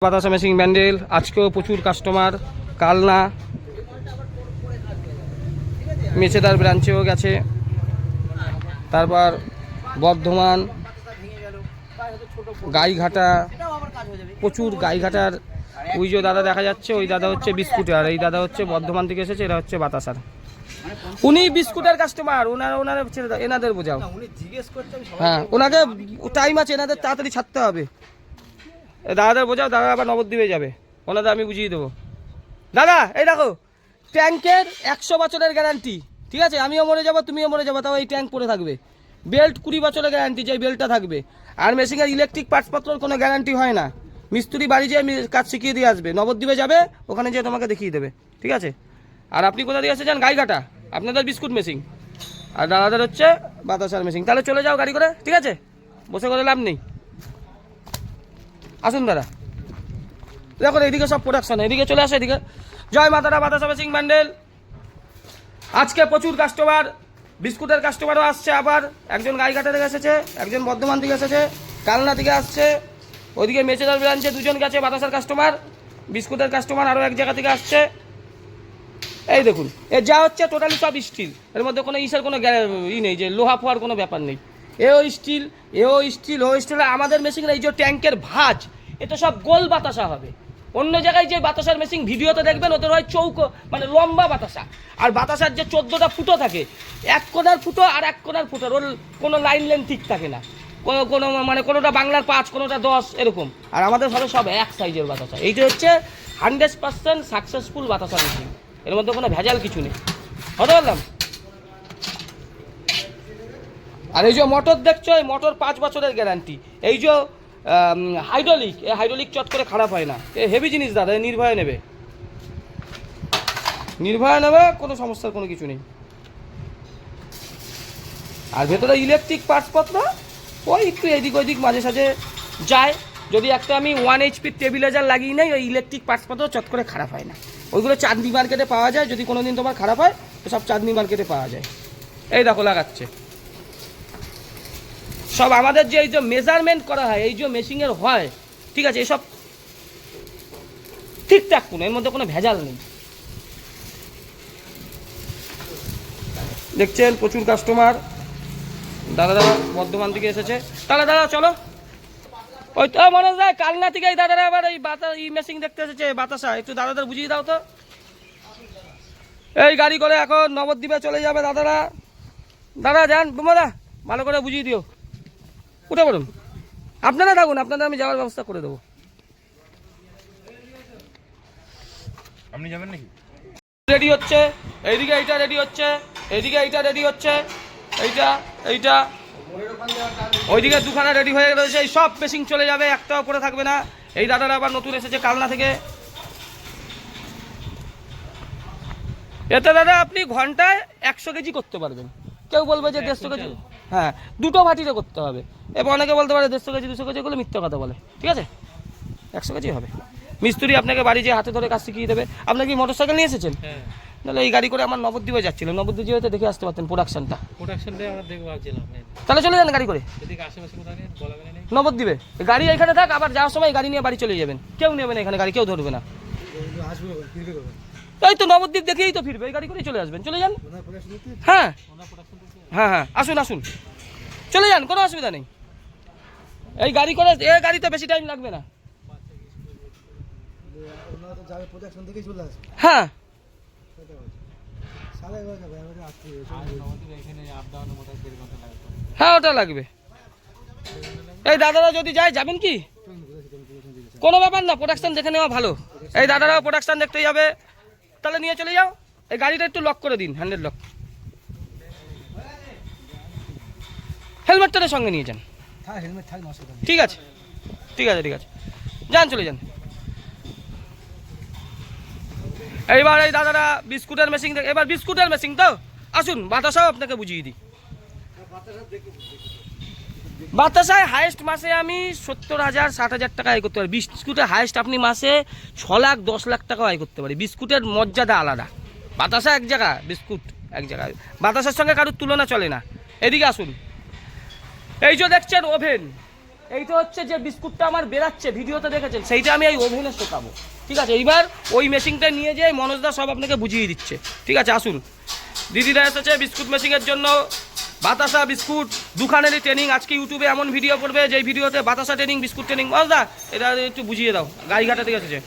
বাতাসা মেশিন ব্যান্ডেল আজকেও প্রচুর কাস্টমার। কালনা মেছেদার ব্রাঞ্চেও গেছে, তারপর বর্ধমান, গাইঘাটা, প্রচুর গাইঘাটার। ওই যে দাদা দেখা যাচ্ছে, ওই দাদা হচ্ছে বিস্কুটের, আর এই দাদা হচ্ছে বর্ধমান থেকে এসেছে, এরা হচ্ছে বাতাসার। উনি বিস্কুটের কাস্টমার, ওনারা ছেড়ে দাও, এনাদের বোঝাও। হ্যাঁ, ওনাকে টাইম আছে, এনাদের তাড়াতাড়ি ছাড়তে হবে। দাদাদের বোঝাও, দাদা আবার নবদ্বীপে যাবে, ওনাদের আমি বুঝিয়ে দেবো। দাদা এই দেখো, ট্যাঙ্কের 100 বছরের গ্যারান্টি, ঠিক আছে? আমিও মরে যাবো, তুমিও মরে যাবো, তাও এই ট্যাঙ্ক পরে থাকবে। বেল্ট 20 বছরের গ্যারান্টি, যে বেল্টটা থাকবে। আর মেশিনের ইলেকট্রিক পার্টসপত্রের কোনো গ্যারান্টি হয় না। মিস্ত্রি বাড়ি যেয়ে কাজ শিখিয়ে দিয়ে আসবে, নবদ্বীপে যাবে, ওখানে যেয়ে তোমাকে দেখিয়ে দেবে, ঠিক আছে? আর আপনি কোথা দিয়ে এসেছেন? গাইঘাটা, আপনাদের বিস্কুট মেশিন, আর দাদাদের হচ্ছে বাতাসার মেশিন। তাহলে চলে যাও গাড়ি করে, ঠিক আছে? বসে করে লাভ নেই, আসুন দাদা। দেখো এইদিকে সব প্রোডাকশন, এদিকে চলে আসে, এদিকে। জয় মাতারা, বাতাসা মেশিন ব্যান্ডেল। আজকে প্রচুর কাস্টমার, বিস্কুটের কাস্টমারও আসছে। আবার একজন গাইঘাটা থেকে এসেছে, একজন বর্ধমান থেকে এসেছে, কালনা থেকে আসছে, ওইদিকে মেছেদার ব্রাঞ্চে দুজন গেছে বাতাসার কাস্টমার। বিস্কুটের কাস্টমার আরও এক জায়গা থেকে আসছে। এই দেখুন, এর যা হচ্ছে টোটালি সব স্টিল, এর মধ্যে কোনো ইসের কোনো নেই যে লোহা ফোয়ার কোনো ব্যাপার নেই। এও স্টিল, এও স্টিল, ও স্টিল। আমাদের মেশিনের এই যে ট্যাঙ্কের ভাঁজ, এটা সব গোল বাতাসা হবে। অন্য জায়গায় যে বাতাসার মেশিন ভিডিওতে দেখবেন, ওদের হয় চৌকো, মানে লম্বা বাতাসা। আর বাতাসার যে 14টা ফুটো থাকে, এক কোণার ফুটো আর এক কোণার ফুটোর ওর কোনো লাইন লেন ঠিক থাকে না, কোনো মানে কোনোটা বাংলার 5, কোনোটা 10 এরকম। আর আমাদের সব এক সাইজের বাতাসা। এইটা হচ্ছে 100% সাকসেসফুল বাতাসার মেশিন, এর মধ্যে কোনো ভেজাল কিছু নেই, হতে পারলাম। আর এই যে মোটর দেখছো, এই মোটর 5 বছরের গ্যারান্টি। এই যে হাইড্রোলিক, এই হাইড্রোলিক চট করে খারাপ হয় না, এ হেভি জিনিস দাদা, নির্ভয়ে নেবে, নির্ভয়ে নেবে, কোনো সমস্যার কোনো কিছু নেই। আর ভেতরে ইলেকট্রিক পার্টসপত্র ওই একটু এদিক ওইদিক মাঝে সাঝে যায়। যদি একটা আমি 1 HP টেবিলাইজার লাগিয়ে নেই, ওই ইলেকট্রিক পার্টসপত্র চট করে খারাপ হয় না। ওইগুলো চাঁদনি মার্কেটে পাওয়া যায়, যদি কোনো দিন তোমার খারাপ হয় তো সব চাঁদনি মার্কেটে পাওয়া যায়। এই দেখো লাগাচ্ছে সব। আমাদের যে এই যে মেজারমেন্ট করা হয়, এই যে মেশিনের হয়, ঠিক আছে, এসব ঠিকঠাক, কোনো এর মধ্যে কোনো ভেজাল নেই। দেখছেন প্রচুর কাস্টমার। দাদা বর্ধমান থেকে এসেছে। তাহলে দাদা চলো, ওই তো মনে যায় কালনা থেকে এই দাদারা আবার এই মেশিন দেখতে এসেছে বাতাসা। একটু দাদাদের বুঝিয়ে দাও তো। এই গাড়ি করে এখন নবদ্বীপে চলে যাবে দাদারা। দাদা যান, বোমাদা ভালো করে বুঝিয়ে দিও, উঠে পড়ুন। আপনারা থাকুন, আপনাদের আমি যাওয়ার ব্যবস্থা করে দেবো। আপনি যাবেন নাকি? রেডি হচ্ছে, এইদিকে এইটা রেডি হচ্ছে, এইদিকে এইটা রেডি হচ্ছে, এইটা ওইদিকে দুখানা রেডি হয়ে রয়েছে। এই সব মেশিন চলে যাবে, একটাও পরে থাকবে না। এই দাদারা আবার নতুন এসেছে কালনা থেকে। এতে দাদা আপনি ঘন্টায় 100 কেজি করতে পারবেন। কেউ বলবে যে 150 কেজি, হ্যাঁ, দুটো ভাটিতে করতে হবে। এবার অনেকে বলতে পারে 150 কেজি 200 কেজি, এগুলো মিথ্যা কথা বলে, ঠিক আছে? 100 কেজি হবে। মিস্ত্রি আপনাকে বাড়ি যেয়ে হাতে ধরে কাজ শিখিয়ে দেবে। আপনার কি মোটর সাইকেল নিয়ে এসেছেন? হ্যাঁ। তাহলে এই গাড়ি করে আমার নবদ্বীপে যাচ্ছিলাম, নবদ্বীপ যেতে দেখে আসতে পারতেন প্রোডাকশনটা। আমরা দেখবো ভাবছিলাম। তাহলে চলে যান গাড়ি করে এদিকে আশেপাশে কোথাও নেই, বলাবেন নেই। নবদ্বীপে। গাড়ি এখানে থাক, আবার যাওয়ার সময় গাড়ি নিয়ে বাড়ি চলে যাবেন। কেউ নেবে না এখানে গাড়ি, কেউ ধরবে না। এই তো নবদ্বীপ দেখেই তো ফিরবে, এই গাড়ি করে চলে আসবেন, চলে যান। হ্যাঁ হ্যাঁ হ্যাঁ, আসুন আসুন, চলে যান, কোনো অসুবিধা নেই। এই গাড়ি করে, এই গাড়ি তো বেশি টাইম লাগবে না। হ্যাঁ হ্যাঁ, ওটা লাগবে। এই দাদারা যদি যায়, যাবেন কি? কোনো ব্যাপার না, প্রোডাকশন দেখে নেওয়া ভালো। এই দাদারাও প্রোডাকশন দেখতে যাবে, তাহলে নিয়ে চলে যাও। এই গাড়িটা একটু লক করে দিন, হ্যান্ডেল লক। হেলমেটটা সঙ্গে নিয়ে যান। ঠিক আছে ঠিক আছে ঠিক আছে, যান, চলে যান। এইবার এই দাদারা বিস্কুটের মেশিন, এবার বিস্কুটের মেশিন তো আসুন, বাতাসাও আপনাকে বুঝিয়ে দিই। বাতাসায় হাইয়েস্ট মাসে আমি 70,000 60,000 টাকা আয় করতে পারি। বিস্কুটের হাইয়েস্ট আপনি মাসে 6 লাখ 10 লাখ টাকা আয় করতে পারি। বিস্কুটের মর্যাদা আলাদা। বাতাসা এক জায়গা, বিস্কুট এক জায়গায়। বাতাসের সঙ্গে কারোর তুলনা চলে না। এদিকে আসুন। এই যে দেখছেন ওভেন, এইটা হচ্ছে যে বিস্কুটটা আমার বেরাচ্ছে, ভিডিওতে দেখেছেন, সেইটা আমি এই ওভেনে শেখাবো। ঠিক আছে, এইবার ওই মেশিনটা নিয়ে যেয়ে মনোজদা সব আপনাকে বুঝিয়ে দিচ্ছে। ঠিক আছে, আসুন। দিদিরা এসেছে বিস্কুট মেশিনের জন্য। বাতাসা বিস্কুট দুখানেরই ট্রেনিং আজকে ইউটিউবে এমন ভিডিও করবে যেই ভিডিওতে বাতাসা ট্রেনিং, বিস্কুট ট্রেনিং। মনোজদা এটা একটু বুঝিয়ে দাও, গাইঘাটা থেকে এসেছে।